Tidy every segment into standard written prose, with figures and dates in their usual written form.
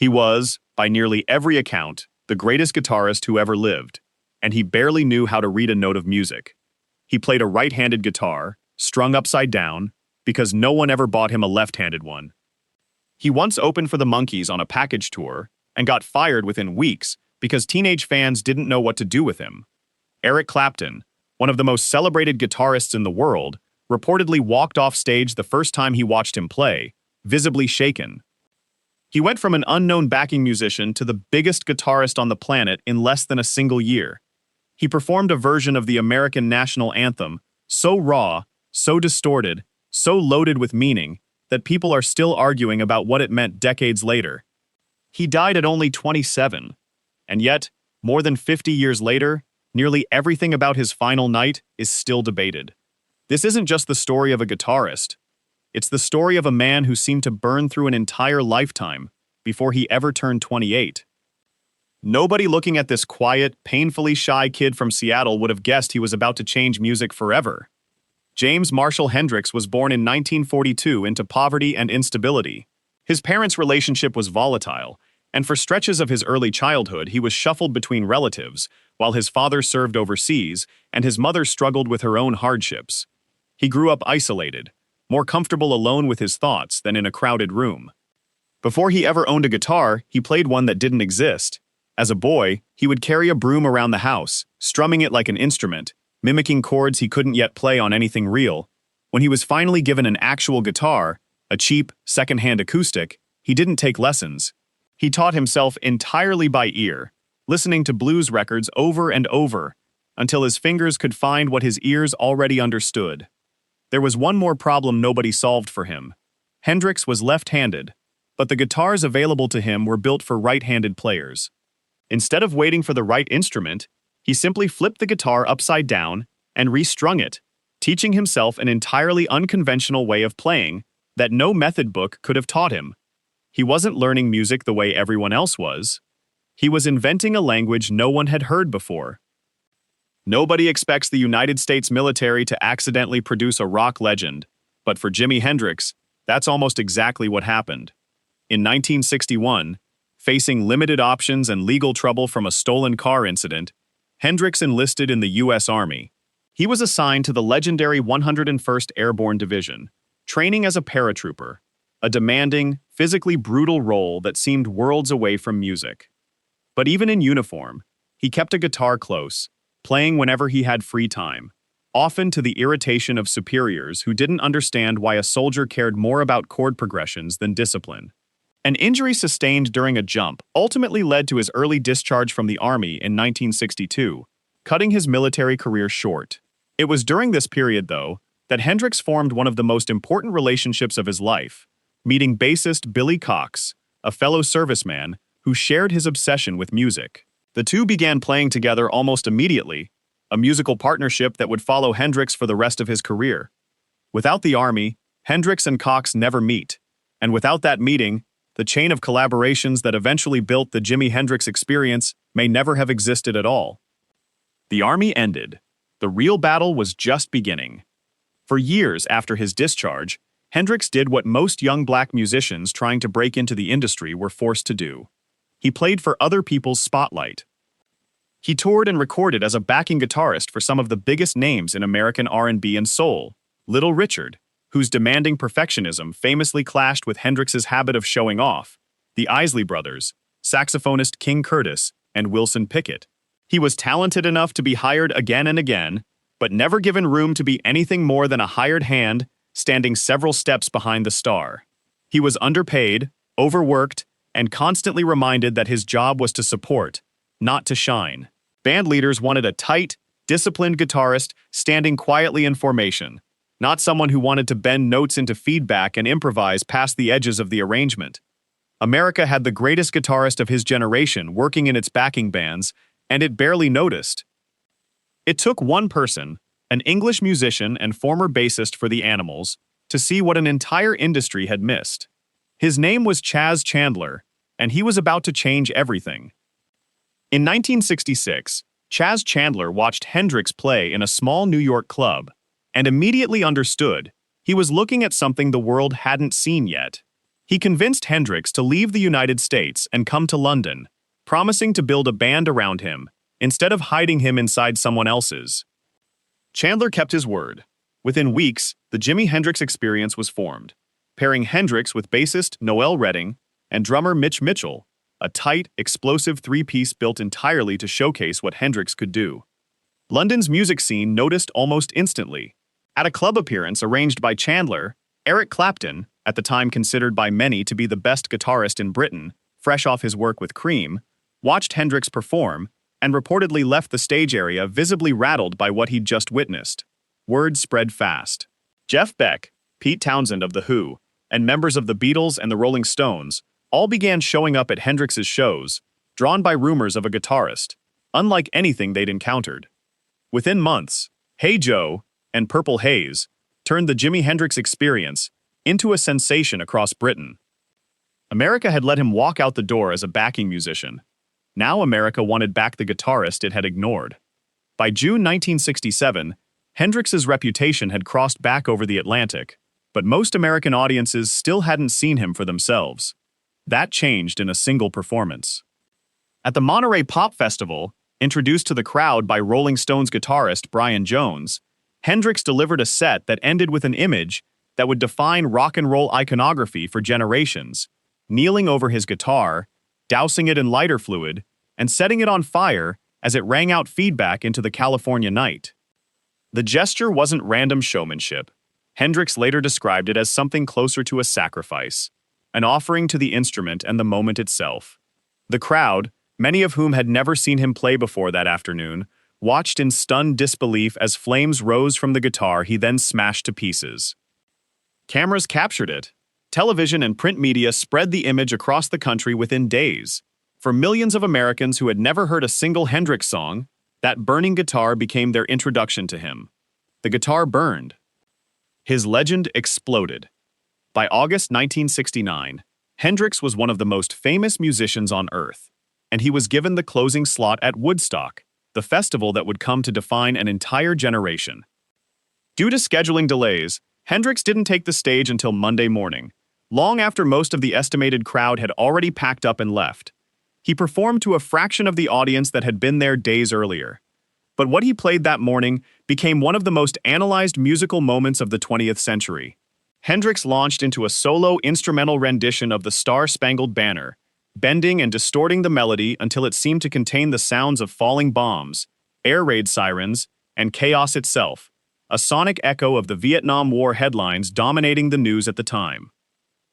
He was, by nearly every account, the greatest guitarist who ever lived, and he barely knew how to read a note of music. He played a right-handed guitar, strung upside down, because no one ever bought him a left-handed one. He once opened for the Monkees on a package tour and got fired within weeks because teenage fans didn't know what to do with him. Eric Clapton, one of the most celebrated guitarists in the world, reportedly walked off stage the first time he watched him play, visibly shaken. He went from an unknown backing musician to the biggest guitarist on the planet in less than a single year. He performed a version of the American national anthem, so raw, so distorted, so loaded with meaning, that people are still arguing about what it meant decades later. He died at only 27, and yet, more than 50 years later, nearly everything about his final night is still debated. This isn't just the story of a guitarist. It's the story of a man who seemed to burn through an entire lifetime before he ever turned 28. Nobody looking at this quiet, painfully shy kid from Seattle would have guessed he was about to change music forever. James Marshall Hendrix was born in 1942 into poverty and instability. His parents' relationship was volatile, and for stretches of his early childhood he was shuffled between relatives, while his father served overseas and his mother struggled with her own hardships. He grew up isolated, more comfortable alone with his thoughts than in a crowded room. Before he ever owned a guitar, he played one that didn't exist. As a boy, he would carry a broom around the house, strumming it like an instrument, mimicking chords he couldn't yet play on anything real. When he was finally given an actual guitar, a cheap, second-hand acoustic, he didn't take lessons. He taught himself entirely by ear, listening to blues records over and over, until his fingers could find what his ears already understood. There was one more problem nobody solved for him. Hendrix was left-handed, but the guitars available to him were built for right-handed players. Instead of waiting for the right instrument, he simply flipped the guitar upside down and restrung it, teaching himself an entirely unconventional way of playing that no method book could have taught him. He wasn't learning music the way everyone else was. He was inventing a language no one had heard before. Nobody expects the United States military to accidentally produce a rock legend, but for Jimi Hendrix, that's almost exactly what happened. In 1961, facing limited options and legal trouble from a stolen car incident, Hendrix enlisted in the U.S. Army. He was assigned to the legendary 101st Airborne Division, training as a paratrooper, a demanding, physically brutal role that seemed worlds away from music. But even in uniform, he kept a guitar close, playing whenever he had free time, often to the irritation of superiors who didn't understand why a soldier cared more about chord progressions than discipline. An injury sustained during a jump ultimately led to his early discharge from the Army in 1962, cutting his military career short. It was during this period, though, that Hendrix formed one of the most important relationships of his life, meeting bassist Billy Cox, a fellow serviceman who shared his obsession with music. The two began playing together almost immediately, a musical partnership that would follow Hendrix for the rest of his career. Without the Army, Hendrix and Cox never meet, and without that meeting, the chain of collaborations that eventually built the Jimi Hendrix experience may never have existed at all. The Army ended. The real battle was just beginning. For years after his discharge, Hendrix did what most young black musicians trying to break into the industry were forced to do. He played for other people's spotlight. He toured and recorded as a backing guitarist for some of the biggest names in American R&B and soul, Little Richard, whose demanding perfectionism famously clashed with Hendrix's habit of showing off, the Isley Brothers, saxophonist King Curtis, and Wilson Pickett. He was talented enough to be hired again and again, but never given room to be anything more than a hired hand standing several steps behind the star. He was underpaid, overworked, and constantly reminded that his job was to support, not to shine. Band leaders wanted a tight, disciplined guitarist standing quietly in formation, not someone who wanted to bend notes into feedback and improvise past the edges of the arrangement. America had the greatest guitarist of his generation working in its backing bands, and it barely noticed. It took one person, an English musician and former bassist for the Animals, to see what an entire industry had missed. His name was Chas Chandler, and he was about to change everything. In 1966, Chas Chandler watched Hendrix play in a small New York club, and immediately understood he was looking at something the world hadn't seen yet. He convinced Hendrix to leave the United States and come to London, promising to build a band around him, instead of hiding him inside someone else's. Chandler kept his word. Within weeks, the Jimi Hendrix Experience was formed, pairing Hendrix with bassist Noel Redding and drummer Mitch Mitchell, a tight, explosive three-piece built entirely to showcase what Hendrix could do. London's music scene noticed almost instantly. At a club appearance arranged by Chandler, Eric Clapton, at the time considered by many to be the best guitarist in Britain, fresh off his work with Cream, watched Hendrix perform and reportedly left the stage area visibly rattled by what he'd just witnessed. Word spread fast. Jeff Beck, Pete Townsend of The Who, and members of the Beatles and the Rolling Stones all began showing up at Hendrix's shows, drawn by rumors of a guitarist, unlike anything they'd encountered. Within months, Hey Joe and Purple Haze turned the Jimi Hendrix Experience into a sensation across Britain. America had let him walk out the door as a backing musician. Now America wanted back the guitarist it had ignored. By June 1967, Hendrix's reputation had crossed back over the Atlantic, but most American audiences still hadn't seen him for themselves. That changed in a single performance. At the Monterey Pop Festival, introduced to the crowd by Rolling Stones guitarist Brian Jones, Hendrix delivered a set that ended with an image that would define rock and roll iconography for generations, kneeling over his guitar, dousing it in lighter fluid, and setting it on fire as it rang out feedback into the California night. The gesture wasn't random showmanship. Hendrix later described it as something closer to a sacrifice, an offering to the instrument and the moment itself. The crowd, many of whom had never seen him play before that afternoon, watched in stunned disbelief as flames rose from the guitar he then smashed to pieces. Cameras captured it. Television and print media spread the image across the country within days. For millions of Americans who had never heard a single Hendrix song, that burning guitar became their introduction to him. The guitar burned. His legend exploded. By August 1969, Hendrix was one of the most famous musicians on Earth, and he was given the closing slot at Woodstock, the festival that would come to define an entire generation. Due to scheduling delays, Hendrix didn't take the stage until Monday morning, long after most of the estimated crowd had already packed up and left. He performed to a fraction of the audience that had been there days earlier. But what he played that morning became one of the most analyzed musical moments of the 20th century. Hendrix launched into a solo instrumental rendition of the Star-Spangled Banner, bending and distorting the melody until it seemed to contain the sounds of falling bombs, air raid sirens, and chaos itself, a sonic echo of the Vietnam War headlines dominating the news at the time.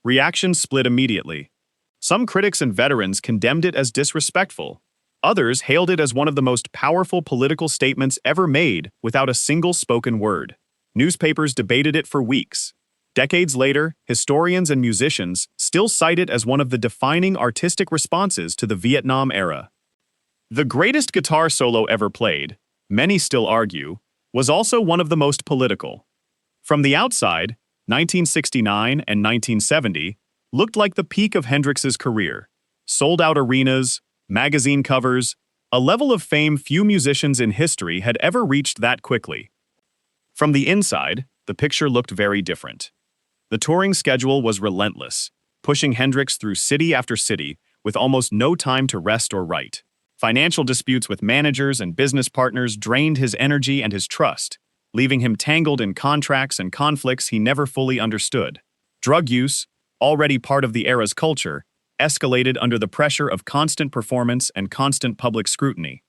Reactions split immediately. Some critics and veterans condemned it as disrespectful. Others hailed it as one of the most powerful political statements ever made without a single spoken word. Newspapers debated it for weeks. Decades later, historians and musicians still cite it as one of the defining artistic responses to the Vietnam era. The greatest guitar solo ever played, many still argue, was also one of the most political. From the outside, 1969 and 1970 looked like the peak of Hendrix's career. Sold-out arenas, magazine covers, a level of fame few musicians in history had ever reached that quickly. From the inside, the picture looked very different. The touring schedule was relentless, pushing Hendrix through city after city with almost no time to rest or write. Financial disputes with managers and business partners drained his energy and his trust, leaving him tangled in contracts and conflicts he never fully understood. Drug use, already part of the era's culture, escalated under the pressure of constant performance and constant public scrutiny.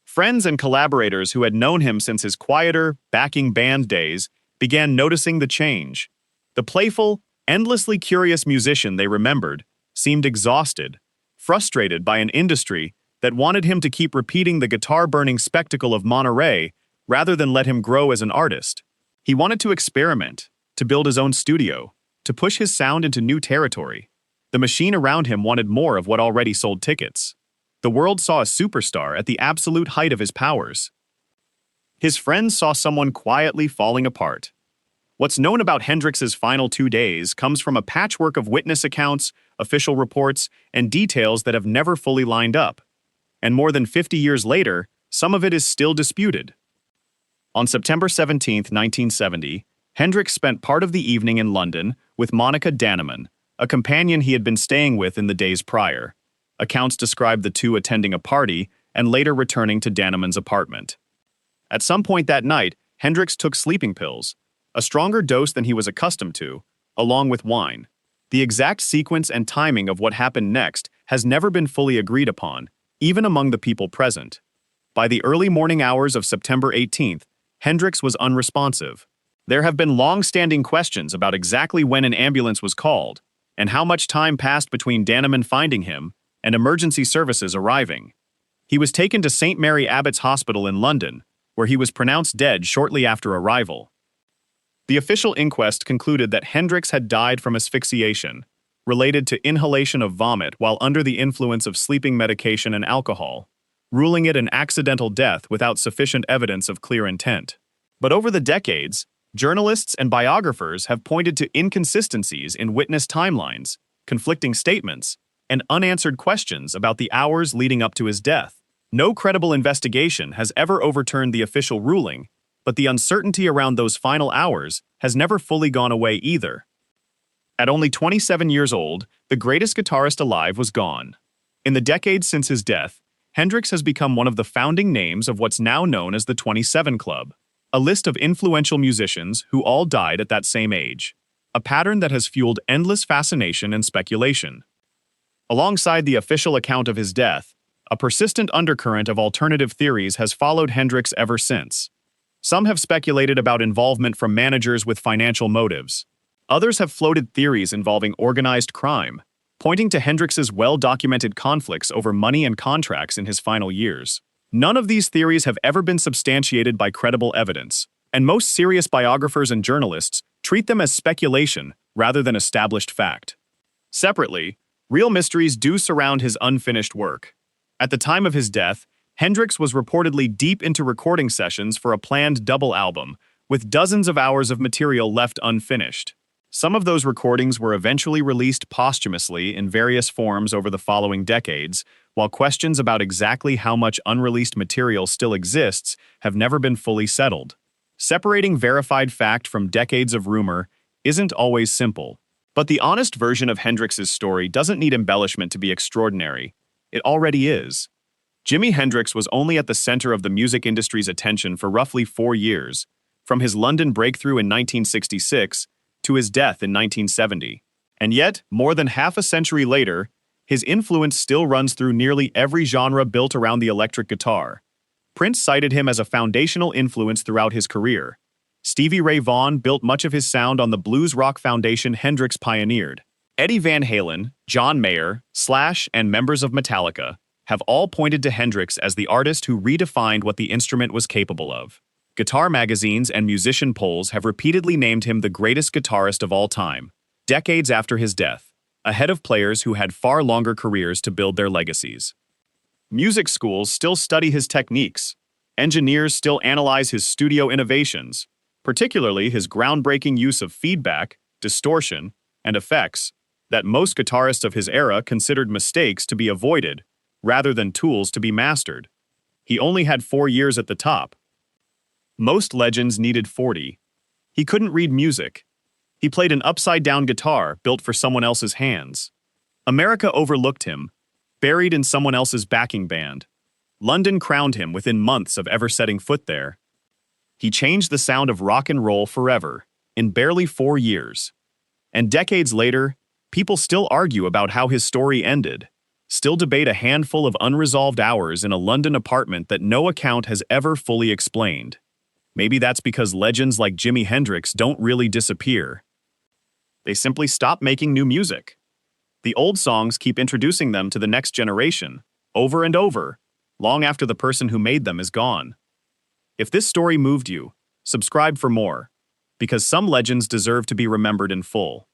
Friends and collaborators who had known him since his quieter, backing band days began noticing the change. The playful, endlessly curious musician they remembered seemed exhausted, frustrated by an industry that wanted him to keep repeating the guitar-burning spectacle of Monterey rather than let him grow as an artist. He wanted to experiment, to build his own studio, to push his sound into new territory. The machine around him wanted more of what already sold tickets. The world saw a superstar at the absolute height of his powers. His friends saw someone quietly falling apart. What's known about Hendrix's final 2 days comes from a patchwork of witness accounts, official reports, and details that have never fully lined up. And more than 50 years later, some of it is still disputed. On September 17, 1970, Hendrix spent part of the evening in London with Monica Dannemann, a companion he had been staying with in the days prior. Accounts describe the two attending a party and later returning to Dannemann's apartment. At some point that night, Hendrix took sleeping pills, a stronger dose than he was accustomed to, along with wine. The exact sequence and timing of what happened next has never been fully agreed upon, even among the people present. By the early morning hours of September 18th, Hendrix was unresponsive. There have been long-standing questions about exactly when an ambulance was called and how much time passed between Dannemann finding him and emergency services arriving. He was taken to St. Mary Abbott's Hospital in London, where he was pronounced dead shortly after arrival. The official inquest concluded that Hendrix had died from asphyxiation, related to inhalation of vomit while under the influence of sleeping medication and alcohol, ruling it an accidental death without sufficient evidence of clear intent. But over the decades, journalists and biographers have pointed to inconsistencies in witness timelines, conflicting statements, and unanswered questions about the hours leading up to his death. No credible investigation has ever overturned the official ruling, but the uncertainty around those final hours has never fully gone away either. At only 27 years old, the greatest guitarist alive was gone. In the decades since his death, Hendrix has become one of the founding names of what's now known as the 27 Club, a list of influential musicians who all died at that same age, a pattern that has fueled endless fascination and speculation. Alongside the official account of his death, a persistent undercurrent of alternative theories has followed Hendrix ever since. Some have speculated about involvement from managers with financial motives. Others have floated theories involving organized crime, pointing to Hendrix's well-documented conflicts over money and contracts in his final years. None of these theories have ever been substantiated by credible evidence, and most serious biographers and journalists treat them as speculation rather than established fact. Separately, real mysteries do surround his unfinished work. At the time of his death, Hendrix was reportedly deep into recording sessions for a planned double album, with dozens of hours of material left unfinished. Some of those recordings were eventually released posthumously in various forms over the following decades, while questions about exactly how much unreleased material still exists have never been fully settled. Separating verified fact from decades of rumor isn't always simple, but the honest version of Hendrix's story doesn't need embellishment to be extraordinary. It already is. Jimi Hendrix was only at the center of the music industry's attention for roughly 4 years, from his London breakthrough in 1966 to his death in 1970. And yet, more than half a century later, his influence still runs through nearly every genre built around the electric guitar. Prince cited him as a foundational influence throughout his career. Stevie Ray Vaughan built much of his sound on the blues rock foundation Hendrix pioneered. Eddie Van Halen, John Mayer, Slash, and members of Metallica have all pointed to Hendrix as the artist who redefined what the instrument was capable of. Guitar magazines and musician polls have repeatedly named him the greatest guitarist of all time, decades after his death, ahead of players who had far longer careers to build their legacies. Music schools still study his techniques. Engineers still analyze his studio innovations, particularly his groundbreaking use of feedback, distortion, and effects that most guitarists of his era considered mistakes to be avoided rather than tools to be mastered. He only had 4 years at the top. Most legends needed 40. He couldn't read music. He played an upside-down guitar built for someone else's hands. America overlooked him, buried in someone else's backing band. London crowned him within months of ever setting foot there. He changed the sound of rock and roll forever, in barely 4 years. And decades later, people still argue about how his story ended, still debate a handful of unresolved hours in a London apartment that no account has ever fully explained. Maybe that's because legends like Jimi Hendrix don't really disappear. They simply stop making new music. The old songs keep introducing them to the next generation, over and over, long after the person who made them is gone. If this story moved you, subscribe for more, because some legends deserve to be remembered in full.